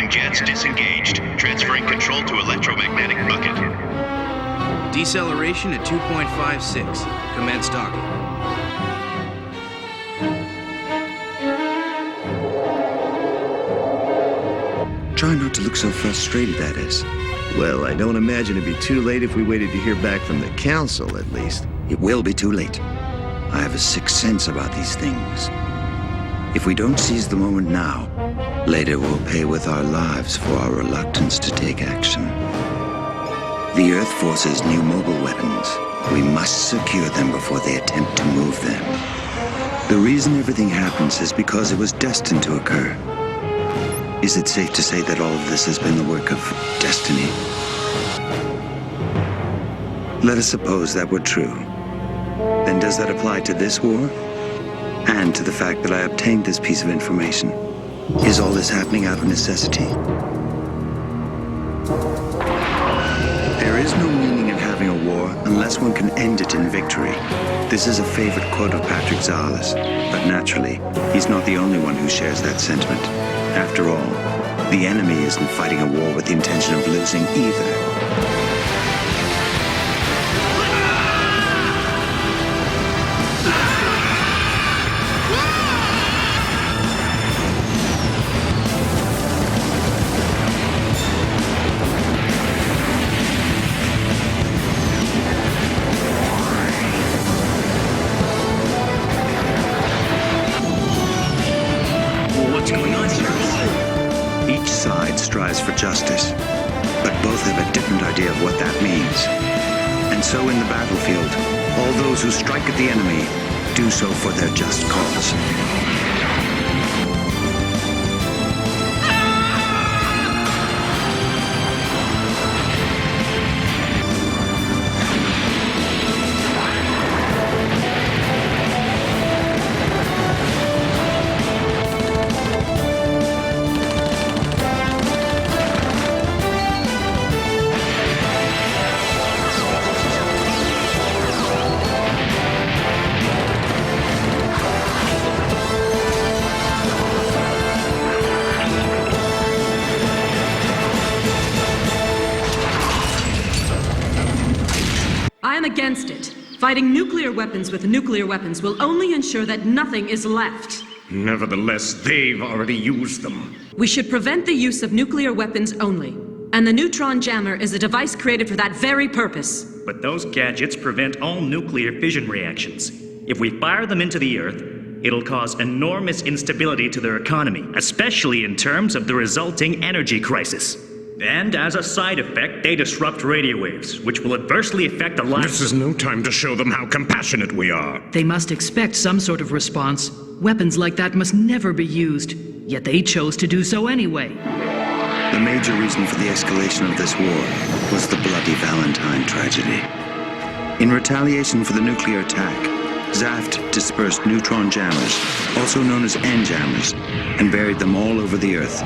Incoming jets disengaged. Transferring control to electromagnetic bucket. Deceleration at 2.56. Commence docking. Try not to look so frustrated at us. Well, I don't imagine it'd be too late if we waited to hear back from the Council, at least. It will be too late. I have a sixth sense about these things. If we don't seize the moment now, later we'll pay with our lives for our reluctance to take action. The Earth forces new mobile weapons. We must secure them before they attempt to move them. The reason everything happens is because it was destined to occur. Is it safe to say that all of this has been the work of destiny? Let us suppose that were true. Then does that apply to this war? And to the fact that I obtained this piece of information? Is all this happening out of necessity? There is no meaning in having a war unless one can end it in victory. This is a favorite quote of Patrick Zahles, but naturally, he's not the only one who shares that sentiment. After all, the enemy isn't fighting a war with the intention of losing either. Strives for justice, but both have a different idea of what that means. And so in the battlefield, all those who strike at the enemy do so for their just cause. Against it. Fighting nuclear weapons with nuclear weapons will only ensure that nothing is left. Nevertheless, they've already used them. We should prevent the use of nuclear weapons only. And the neutron jammer is a device created for that very purpose. But those gadgets prevent all nuclear fission reactions. If we fire them into the Earth, it'll cause enormous instability to their economy, especially in terms of the resulting energy crisis. And as a side effect, they disrupt radio waves, which will adversely affect the lives. This is no time to show them how compassionate we are. They must expect some sort of response. Weapons like that must never be used. Yet they chose to do so anyway. The major reason for the escalation of this war was the Bloody Valentine tragedy. In retaliation for the nuclear attack, Zaft dispersed neutron jammers, also known as N-jammers, and buried them all over the Earth.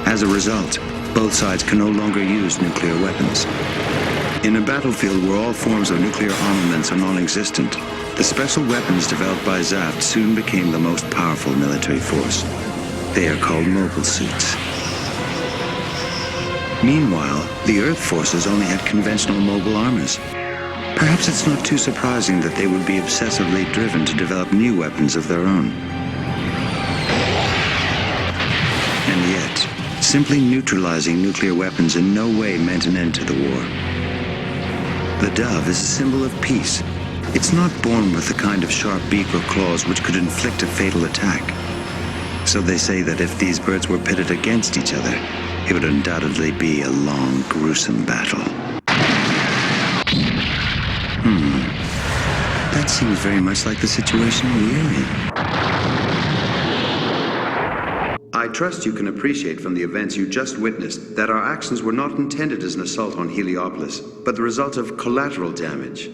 As a result, both sides can no longer use nuclear weapons. In a battlefield where all forms of nuclear armaments are non-existent, the special weapons developed by Zaft soon became the most powerful military force. They are called mobile suits. Meanwhile, the Earth forces only had conventional mobile armors. Perhaps it's not too surprising that they would be obsessively driven to develop new weapons of their own. And yet, simply neutralizing nuclear weapons in no way meant an end to the war. The dove is a symbol of peace. It's not born with the kind of sharp beak or claws which could inflict a fatal attack. So they say that if these birds were pitted against each other, it would undoubtedly be a long, gruesome battle. That seems very much like the situation we're in. I trust you can appreciate from the events you just witnessed that our actions were not intended as an assault on Heliopolis, but the result of collateral damage.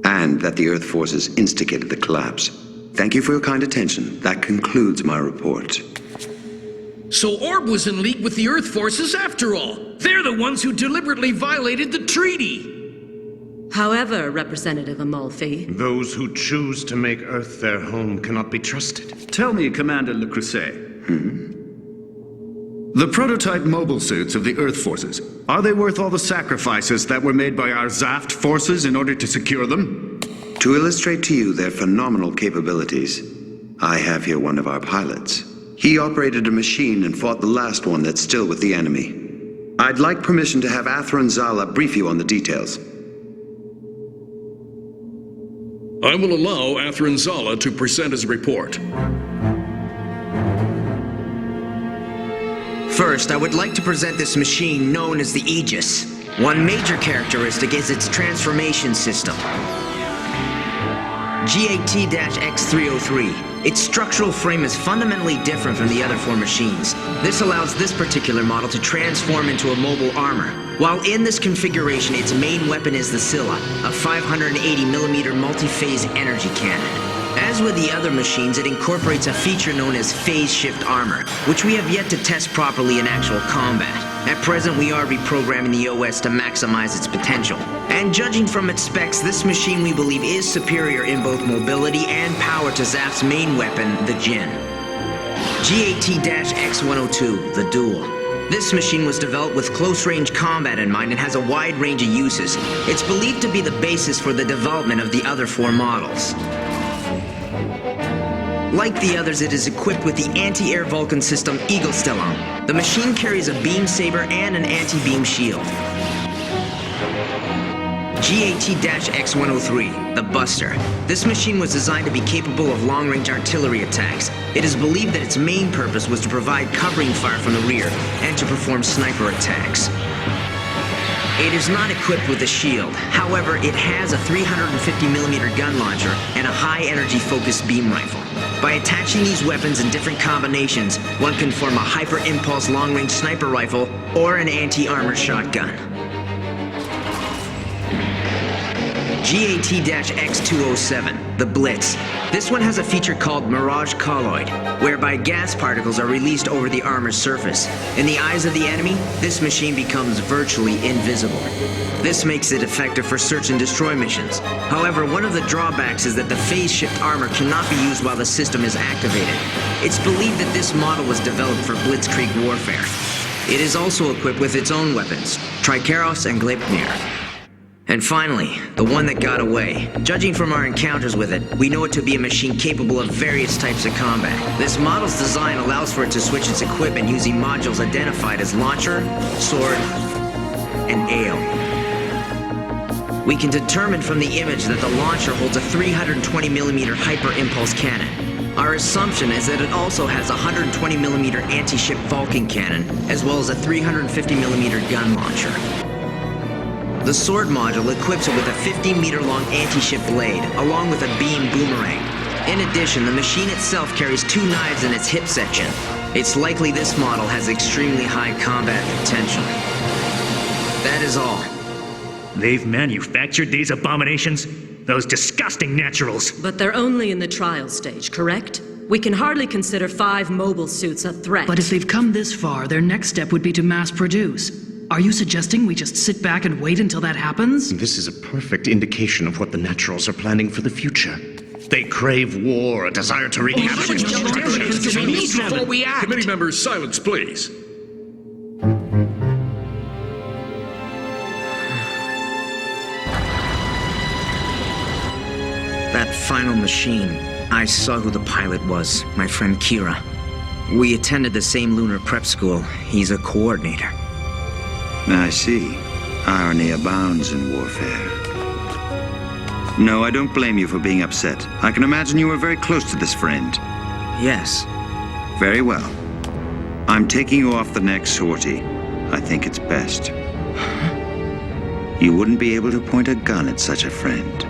And that the Earth forces instigated the collapse. Thank you for your kind attention. That concludes my report. So Orb was in league with the Earth forces after all. They're the ones who deliberately violated the treaty. However, Representative Amalfi, Those who choose to make Earth their home cannot be trusted. Tell me, Commander Le Creuset. The prototype mobile suits of the Earth forces, are they worth all the sacrifices that were made by our Zaft forces in order to secure them? To illustrate to you their phenomenal capabilities, I have here one of our pilots. He operated a machine and fought the last one that's still with the enemy. I'd like permission to have Athron Zala brief you on the details. I will allow Athron Zala to present his report. First, I would like to present this machine known as the Aegis. One major characteristic is its transformation system. GAT-X303. Its structural frame is fundamentally different from the other four machines. This allows this particular model to transform into a mobile armor. While in this configuration, its main weapon is the Scylla, a 580mm multi-phase energy cannon. As with the other machines, it incorporates a feature known as phase shift armor, which we have yet to test properly in actual combat. At present, we are reprogramming the OS to maximize its potential. And judging from its specs, this machine we believe is superior in both mobility and power to Zaft's main weapon, the Jinn. GAT-X102, the Duel. This machine was developed with close-range combat in mind and has a wide range of uses. It's believed to be the basis for the development of the other four models. Like the others, it is equipped with the anti-air Vulcan system Eagle Stellung. The machine carries a beam saber and an anti-beam shield. GAT-X103, the Buster. This machine was designed to be capable of long-range artillery attacks. It is believed that its main purpose was to provide covering fire from the rear and to perform sniper attacks. It is not equipped with a shield. However, it has a 350mm gun launcher and a high-energy focused beam rifle. By attaching these weapons in different combinations, one can form a hyper-impulse long-range sniper rifle or an anti-armor shotgun. GAT-X207, the Blitz. This one has a feature called Mirage Colloid, whereby gas particles are released over the armor's surface. In the eyes of the enemy, this machine becomes virtually invisible. This makes it effective for search and destroy missions. However, one of the drawbacks is that the phase shift armor cannot be used while the system is activated. It's believed that this model was developed for blitzkrieg warfare. It is also equipped with its own weapons, Trikeros and Gleipnir. And finally, the one that got away. Judging from our encounters with it, we know it to be a machine capable of various types of combat. This model's design allows for it to switch its equipment using modules identified as Launcher, Sword, and Ale. We can determine from the image that the launcher holds a 320mm hyper-impulse cannon. Our assumption is that it also has a 120mm anti-ship Vulcan cannon, as well as a 350mm gun launcher. The sword module equips it with a 50-meter-long anti-ship blade, along with a beam boomerang. In addition, the machine itself carries 2 knives in its hip section. It's likely this model has extremely high combat potential. That is all. They've manufactured these abominations? Those disgusting naturals. But they're only in the trial stage, correct? We can hardly consider 5 mobile suits a threat. But if they've come this far, their next step would be to mass produce. Are you suggesting we just sit back and wait until that happens? This is a perfect indication of what the Naturals are planning for the future. They crave war, a desire to wreak havoc. Before we act. Committee members, silence, please. That final machine, I saw who the pilot was, my friend Kira. We attended the same lunar prep school. He's a coordinator. I see. Irony abounds in warfare. No, I don't blame you for being upset. I can imagine you were very close to this friend. Yes. Very well. I'm taking you off the next sortie. I think it's best. You wouldn't be able to point a gun at such a friend.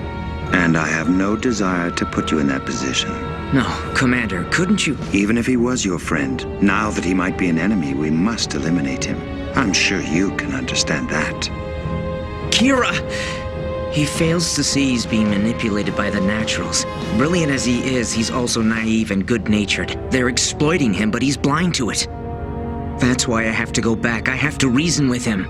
And I have no desire to put you in that position. No, Commander, couldn't you? Even if he was your friend, now that he might be an enemy, we must eliminate him. I'm sure you can understand that. Kira! He fails to see he's being manipulated by the Naturals. Brilliant as he is, he's also naive and good-natured. They're exploiting him, but he's blind to it. That's why I have to go back. I have to reason with him.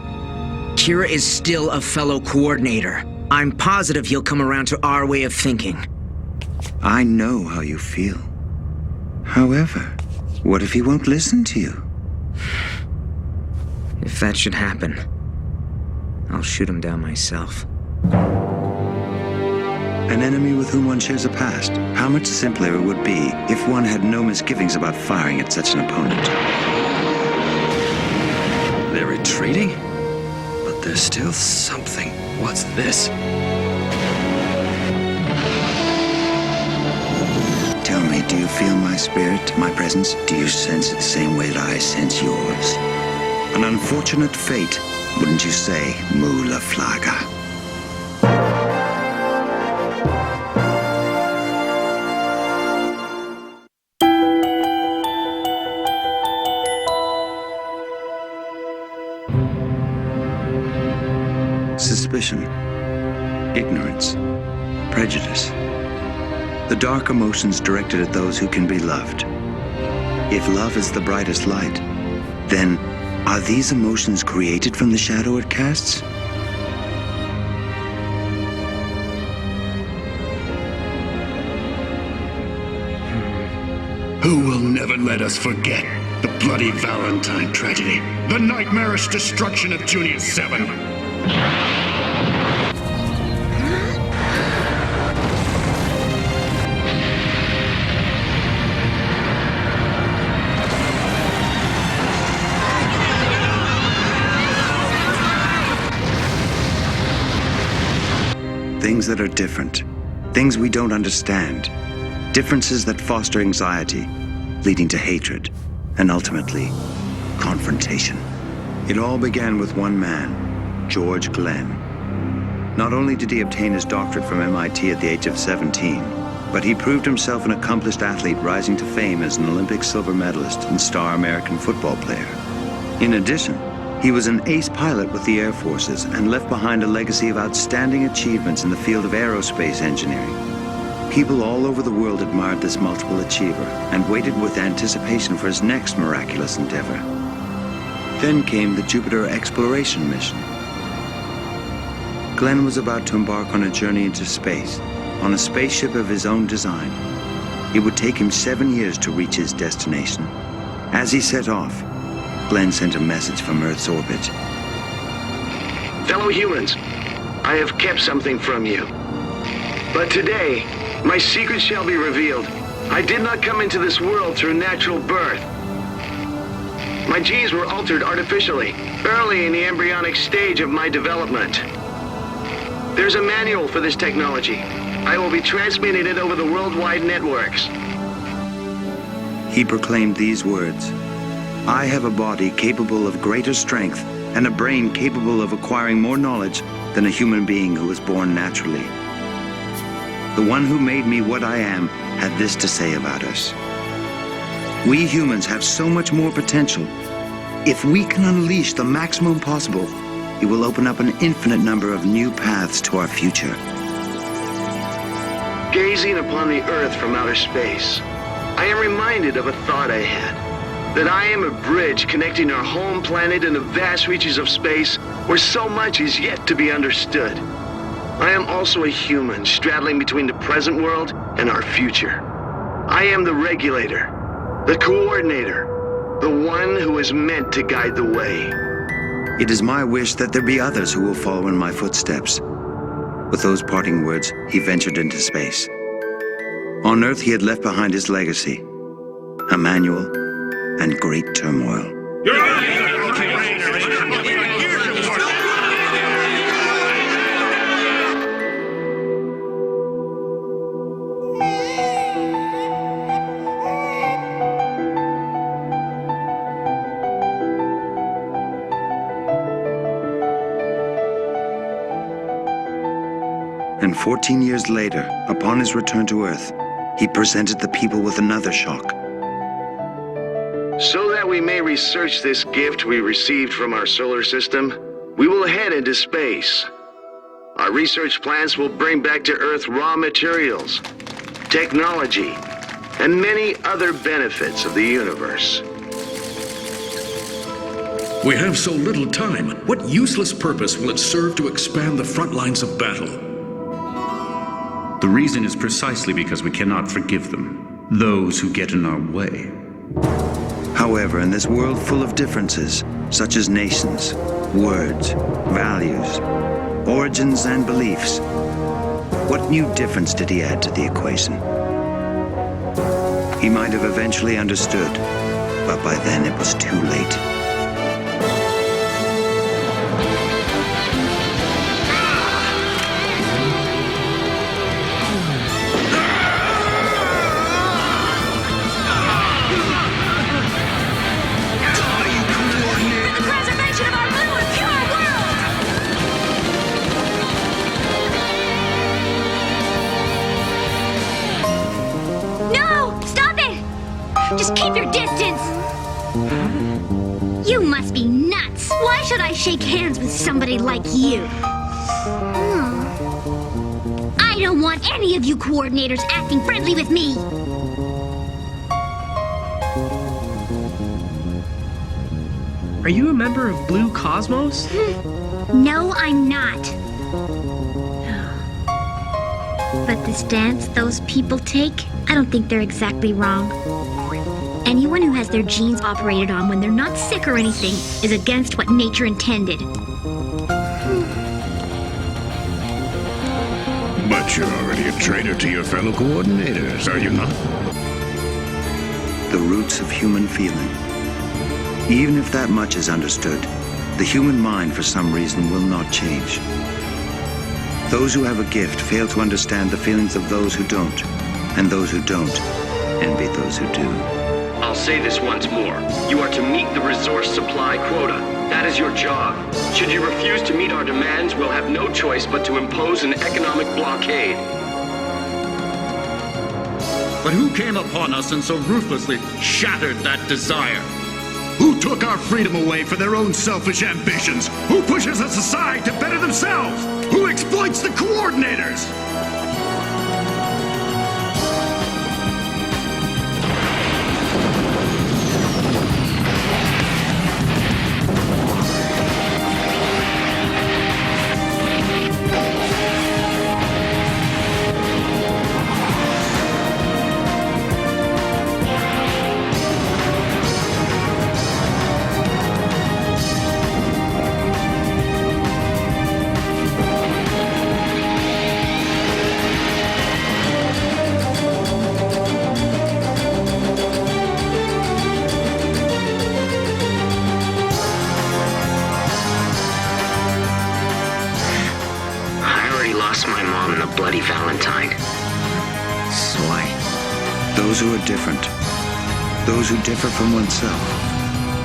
Kira is still a fellow coordinator. I'm positive he'll come around to our way of thinking. I know how you feel. However, what if he won't listen to you? If that should happen, I'll shoot him down myself. An enemy with whom one shares a past. How much simpler it would be if one had no misgivings about firing at such an opponent. They're retreating? But there's still something. What's this? Tell me, do you feel my spirit, my presence? Do you sense it the same way that I sense yours? An unfortunate fate, wouldn't you say, Mula Flaga? Suspicion, ignorance, prejudice. The dark emotions directed at those who can be loved. If love is the brightest light, then are these emotions created from the shadow it casts? Who will never let us forget the bloody Valentine tragedy, the nightmarish destruction of Junior 7? Things that are different, things we don't understand, differences that foster anxiety, leading to hatred, and ultimately, confrontation. It all began with one man, George Glenn. Not only did he obtain his doctorate from MIT at the age of 17, but he proved himself an accomplished athlete, rising to fame as an Olympic silver medalist and star American football player. In addition, he was an ace pilot with the Air Forces and left behind a legacy of outstanding achievements in the field of aerospace engineering. People all over the world admired this multiple achiever and waited with anticipation for his next miraculous endeavor. Then came the Jupiter exploration mission. Glenn was about to embark on a journey into space, on a spaceship of his own design. It would take him 7 years to reach his destination. As he set off, Glenn sent a message from Earth's orbit. Fellow humans, I have kept something from you. But today, my secret shall be revealed. I did not come into this world through natural birth. My genes were altered artificially, early in the embryonic stage of my development. There's a manual for this technology. I will be transmitting it over the worldwide networks. He proclaimed these words: I have a body capable of greater strength and a brain capable of acquiring more knowledge than a human being who was born naturally. The one who made me what I am had this to say about us. We humans have so much more potential. If we can unleash the maximum possible, it will open up an infinite number of new paths to our future. Gazing upon the Earth from outer space, I am reminded of a thought I had. That I am a bridge connecting our home planet and the vast reaches of space where so much is yet to be understood. I am also a human straddling between the present world and our future. I am the regulator, the coordinator, the one who is meant to guide the way. It is my wish that there be others who will follow in my footsteps. With those parting words, he ventured into space. On Earth, he had left behind his legacy, a manual and great turmoil. And 14 years later, upon his return to Earth, he presented the people with another shock. So that we may research this gift we received from our solar system, we will head into space. Our research plans will bring back to Earth raw materials, technology, and many other benefits of the universe. We have so little time. What useless purpose will it serve to expand the front lines of battle? The reason is precisely because we cannot forgive them, those who get in our way. However, in this world full of differences, such as nations, words, values, origins, and beliefs, what new difference did he add to the equation? He might have eventually understood, but by then it was too late. Just keep your distance! You must be nuts! Why should I shake hands with somebody like you? I don't want any of you coordinators acting friendly with me! Are you a member of Blue Cosmos? No, I'm not. But the stance those people take, I don't think they're exactly wrong. Anyone who has their genes operated on when they're not sick or anything is against what nature intended. But you're already a traitor to your fellow coordinators, are you not? The roots of human feeling. Even if that much is understood, the human mind for some reason will not change. Those who have a gift fail to understand the feelings of those who don't, and those who don't envy those who do. I'll say this once more. You are to meet the resource supply quota. That is your job. Should you refuse to meet our demands, we'll have no choice but to impose an economic blockade. But who came upon us and so ruthlessly shattered that desire? Who took our freedom away for their own selfish ambitions? Who pushes us aside to better themselves? Who exploits the coordinators? My mom and the bloody Valentine. Those who are different. Those who differ from oneself.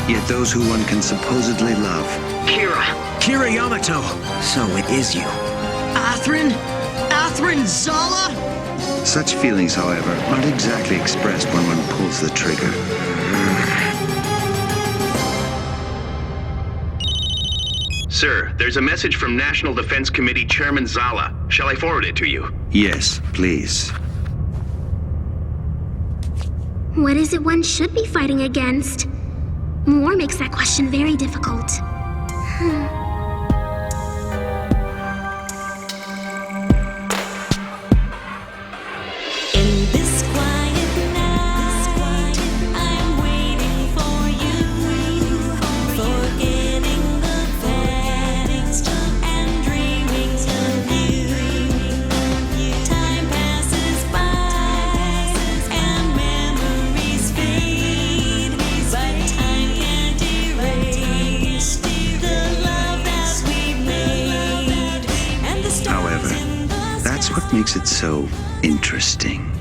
Yet those who one can supposedly love. Kira Yamato. So it is you. Athrin Zala? Such feelings, however, aren't exactly expressed when one pulls the trigger. Sir, there's a message from National Defense Committee Chairman Zala. Shall I forward it to you? Yes, please. What is it one should be fighting against? War makes that question very difficult. What makes it so interesting?